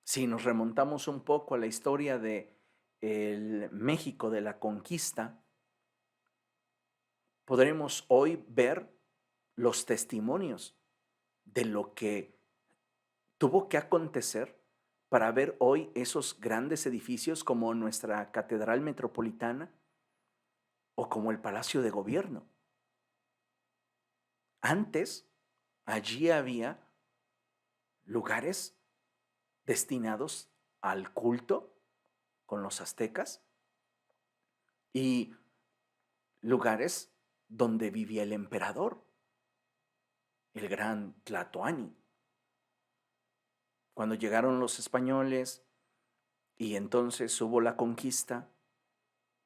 Si nos remontamos un poco a la historia de el México de la conquista, podremos hoy ver los testimonios de lo que tuvo que acontecer para ver hoy esos grandes edificios como nuestra Catedral Metropolitana o como el Palacio de Gobierno. Antes, allí había lugares destinados al culto con los aztecas y lugares donde vivía el emperador, el gran Tlatoani. Cuando llegaron los españoles y entonces hubo la conquista,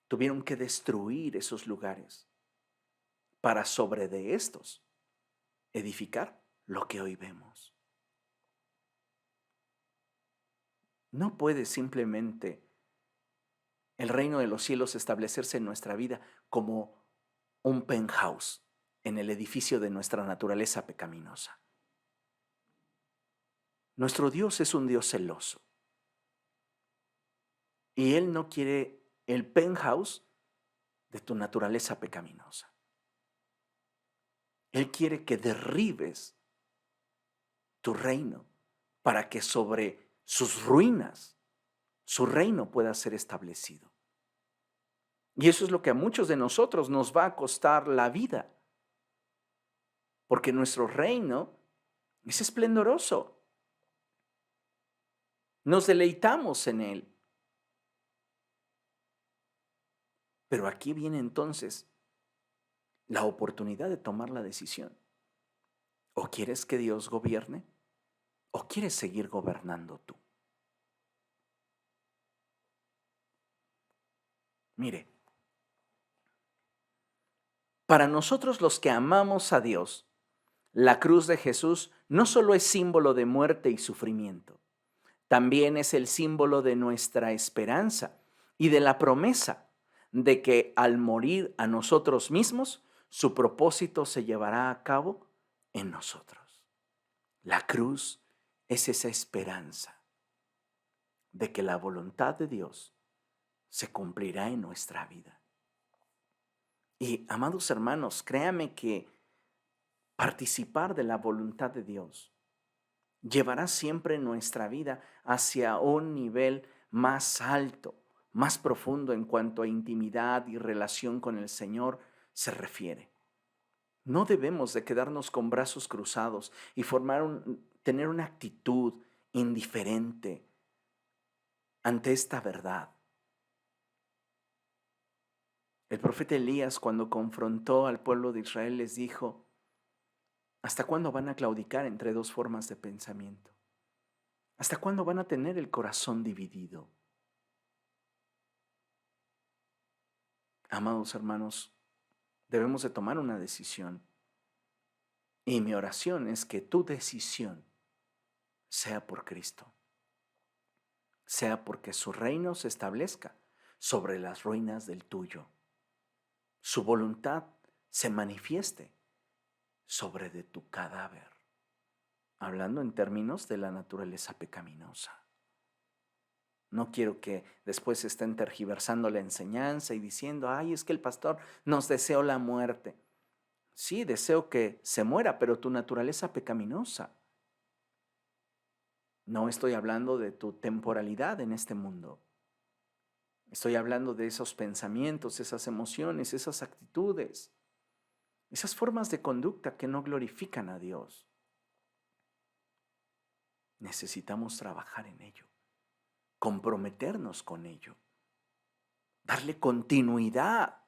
tuvieron que destruir esos lugares para sobre de estos edificar lo que hoy vemos. No puede simplemente el reino de los cielos establecerse en nuestra vida como un penthouse en el edificio de nuestra naturaleza pecaminosa. Nuestro Dios es un Dios celoso y Él no quiere el penthouse de tu naturaleza pecaminosa. Él quiere que derribes tu reino para que sobre sus ruinas su reino pueda ser establecido. Y eso es lo que a muchos de nosotros nos va a costar la vida, porque nuestro reino es esplendoroso. Nos deleitamos en él. Pero aquí viene entonces la oportunidad de tomar la decisión. ¿O quieres que Dios gobierne? ¿O quieres seguir gobernando tú? Mire, para nosotros los que amamos a Dios, la cruz de Jesús no solo es símbolo de muerte y sufrimiento, también es el símbolo de nuestra esperanza y de la promesa de que al morir a nosotros mismos, su propósito se llevará a cabo en nosotros. La cruz es esa esperanza de que la voluntad de Dios se cumplirá en nuestra vida. Y, amados hermanos, créame que participar de la voluntad de Dios llevará siempre nuestra vida hacia un nivel más alto, más profundo en cuanto a intimidad y relación con el Señor se refiere. No debemos de quedarnos con brazos cruzados y tener una actitud indiferente ante esta verdad. El profeta Elías, cuando confrontó al pueblo de Israel, les dijo: ¿hasta cuándo van a claudicar entre dos formas de pensamiento? ¿Hasta cuándo van a tener el corazón dividido? Amados hermanos, debemos de tomar una decisión. Y mi oración es que tu decisión sea por Cristo, sea porque su reino se establezca sobre las ruinas del tuyo, su voluntad se manifieste sobre de tu cadáver, hablando en términos de la naturaleza pecaminosa. No quiero que después estén tergiversando la enseñanza y diciendo: ay, es que el pastor nos deseó la muerte. Sí, deseo que se muera, pero tu naturaleza pecaminosa. No estoy hablando de tu temporalidad en este mundo. Estoy hablando de esos pensamientos, esas emociones, esas actitudes, esas formas de conducta que no glorifican a Dios. Necesitamos trabajar en ello, comprometernos con ello, darle continuidad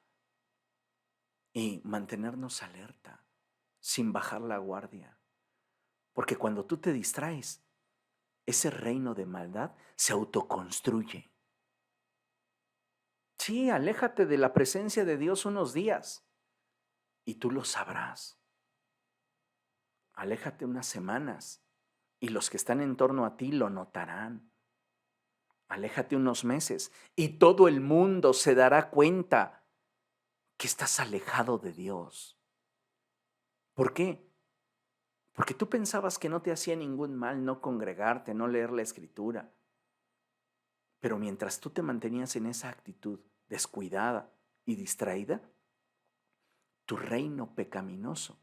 y mantenernos alerta, sin bajar la guardia. Porque cuando tú te distraes, ese reino de maldad se autoconstruye. Sí, aléjate de la presencia de Dios unos días y tú lo sabrás. Aléjate unas semanas y los que están en torno a ti lo notarán. Aléjate unos meses y todo el mundo se dará cuenta que estás alejado de Dios. ¿Por qué? Porque tú pensabas que no te hacía ningún mal no congregarte, no leer la Escritura. Pero mientras tú te mantenías en esa actitud descuidada y distraída, tu reino pecaminoso,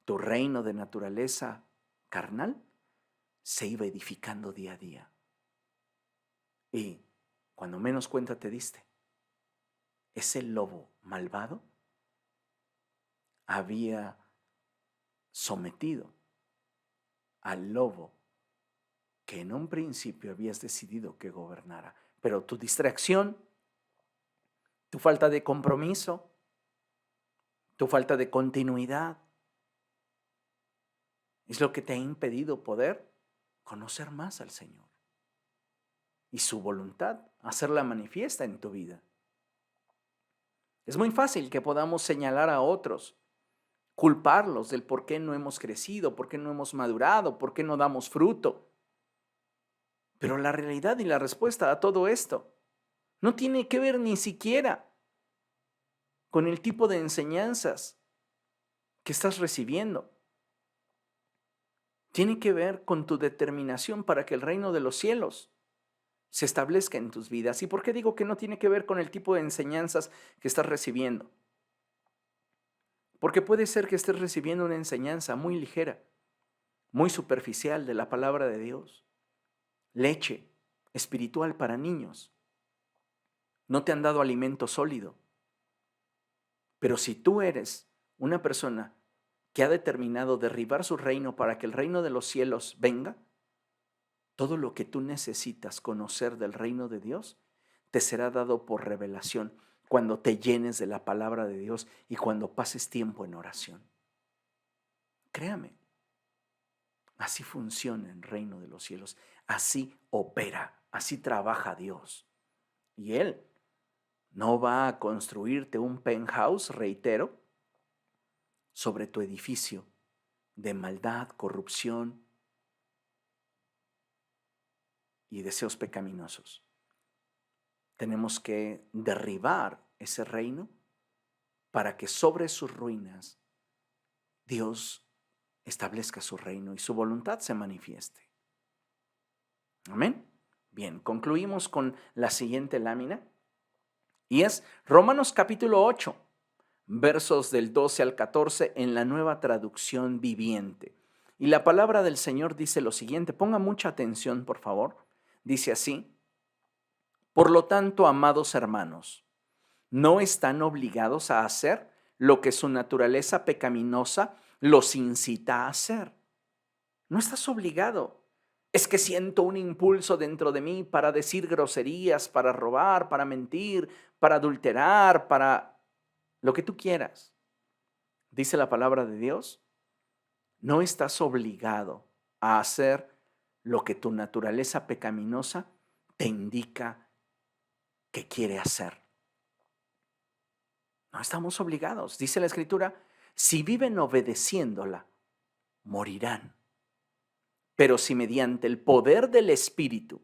tu reino de naturaleza carnal, se iba edificando día a día. Y cuando menos cuenta te diste, ese lobo malvado había sometido al lobo que en un principio habías decidido que gobernara. Pero tu distracción, tu falta de compromiso, tu falta de continuidad, es lo que te ha impedido poder conocer más al Señor y su voluntad, hacerla manifiesta en tu vida. Es muy fácil que podamos señalar a otros, culparlos del por qué no hemos crecido, por qué no hemos madurado, por qué no damos fruto. Pero la realidad y la respuesta a todo esto no tiene que ver ni siquiera con el tipo de enseñanzas que estás recibiendo. Tiene que ver con tu determinación para que el reino de los cielos se establezca en tus vidas. ¿Y por qué digo que no tiene que ver con el tipo de enseñanzas que estás recibiendo? Porque puede ser que estés recibiendo una enseñanza muy ligera, muy superficial de la palabra de Dios, leche espiritual para niños. No te han dado alimento sólido. Pero si tú eres una persona que ha determinado derribar su reino para que el reino de los cielos venga, todo lo que tú necesitas conocer del reino de Dios te será dado por revelación cuando te llenes de la palabra de Dios y cuando pases tiempo en oración. Créame, así funciona el reino de los cielos, así opera, así trabaja Dios. Y Él no va a construirte un penthouse, reitero, sobre tu edificio de maldad, corrupción y deseos pecaminosos. Tenemos que derribar ese reino para que sobre sus ruinas Dios establezca su reino y su voluntad se manifieste. Amén. Bien, concluimos con la siguiente lámina y es Romanos capítulo 8, versos del 12 al 14 en la Nueva Traducción Viviente. Y la palabra del Señor dice lo siguiente, ponga mucha atención, por favor. Dice así: por lo tanto, amados hermanos, no están obligados a hacer lo que su naturaleza pecaminosa los incita a hacer. No estás obligado. Es que siento un impulso dentro de mí para decir groserías, para robar, para mentir, para adulterar, para lo que tú quieras. Dice la palabra de Dios, no estás obligado a hacer lo que tu naturaleza pecaminosa te indica que quiere hacer. No estamos obligados. Dice la Escritura, si viven obedeciéndola, morirán. Pero si mediante el poder del Espíritu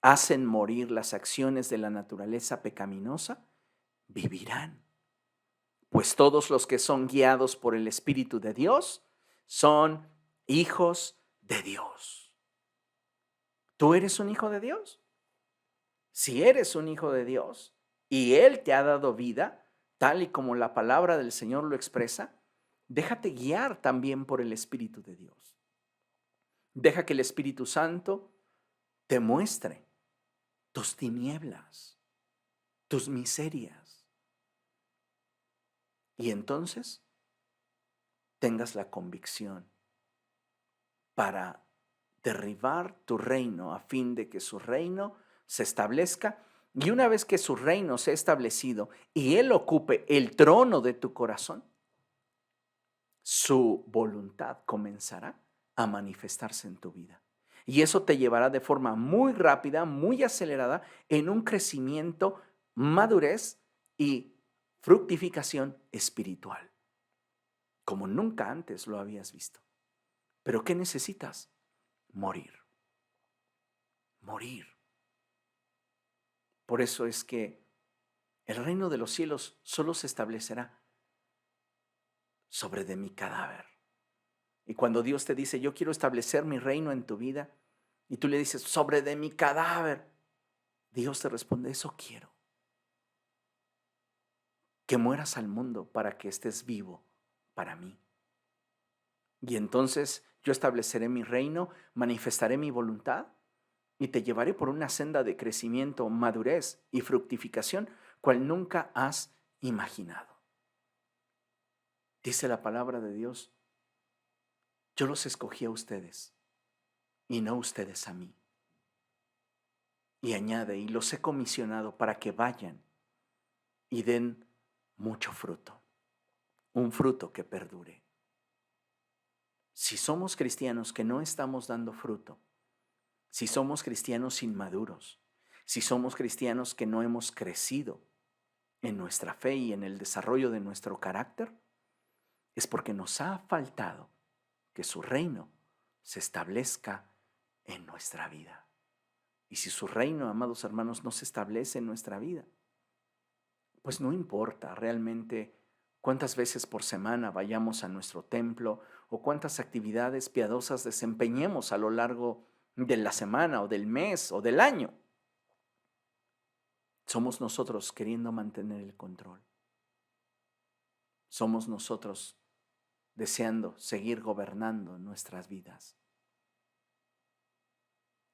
hacen morir las acciones de la naturaleza pecaminosa, vivirán. Pues todos los que son guiados por el Espíritu de Dios son hijos de Dios. ¿Tú eres un hijo de Dios? Si eres un hijo de Dios y Él te ha dado vida, tal y como la palabra del Señor lo expresa, déjate guiar también por el Espíritu de Dios. Deja que el Espíritu Santo te muestre tus tinieblas, tus miserias. Y entonces tengas la convicción para derribar tu reino a fin de que su reino se establezca. Y una vez que su reino se ha establecido y Él ocupe el trono de tu corazón, su voluntad comenzará a manifestarse en tu vida. Y eso te llevará de forma muy rápida, muy acelerada, en un crecimiento, madurez y fructificación espiritual, como nunca antes lo habías visto. ¿Pero qué necesitas? Morir. Morir. Por eso es que el reino de los cielos solo se establecerá sobre de mi cadáver. Y cuando Dios te dice, yo quiero establecer mi reino en tu vida, y tú le dices, sobre de mi cadáver, Dios te responde, eso quiero. Que mueras al mundo para que estés vivo para mí. Y entonces yo estableceré mi reino, manifestaré mi voluntad y te llevaré por una senda de crecimiento, madurez y fructificación, cual nunca has imaginado. Dice la palabra de Dios, yo los escogí a ustedes y no ustedes a mí. Y añade, y los he comisionado para que vayan y den mucho fruto, un fruto que perdure. Si somos cristianos que no estamos dando fruto, si somos cristianos inmaduros, si somos cristianos que no hemos crecido en nuestra fe y en el desarrollo de nuestro carácter, es porque nos ha faltado que su reino se establezca en nuestra vida. Y si su reino, amados hermanos, no se establece en nuestra vida, pues no importa realmente cuántas veces por semana vayamos a nuestro templo o cuántas actividades piadosas desempeñemos a lo largo de la semana o del mes o del año. Somos nosotros queriendo mantener el control. Somos nosotros deseando seguir gobernando nuestras vidas.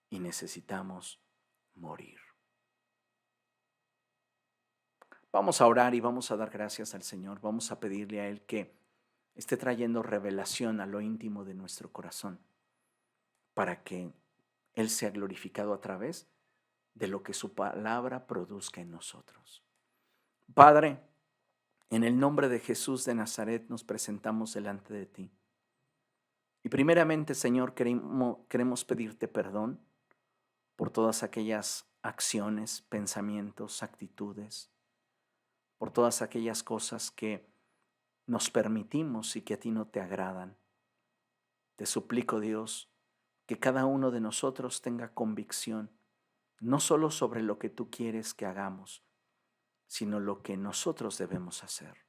Y necesitamos morir. Vamos a orar y vamos a dar gracias al Señor. Vamos a pedirle a Él que esté trayendo revelación a lo íntimo de nuestro corazón para que Él sea glorificado a través de lo que su palabra produzca en nosotros. Padre, en el nombre de Jesús de Nazaret nos presentamos delante de ti. Y primeramente, Señor, queremos pedirte perdón por todas aquellas acciones, pensamientos, actitudes, por todas aquellas cosas que nos permitimos y que a ti no te agradan. Te suplico, Dios, que cada uno de nosotros tenga convicción, no solo sobre lo que tú quieres que hagamos, sino lo que nosotros debemos hacer.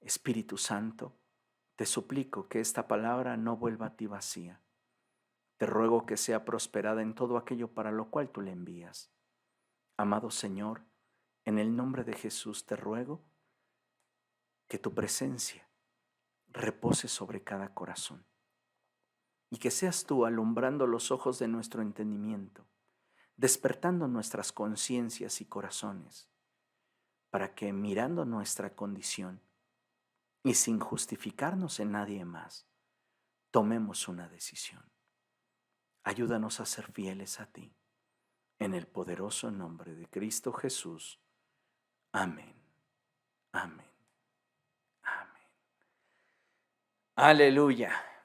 Espíritu Santo, te suplico que esta palabra no vuelva a ti vacía. Te ruego que sea prosperada en todo aquello para lo cual tú le envías. Amado Señor, en el nombre de Jesús te ruego que tu presencia repose sobre cada corazón y que seas tú alumbrando los ojos de nuestro entendimiento, despertando nuestras conciencias y corazones, para que mirando nuestra condición y sin justificarnos en nadie más, tomemos una decisión. Ayúdanos a ser fieles a ti. En el poderoso nombre de Cristo Jesús. Amén. Amén. Amén. Aleluya.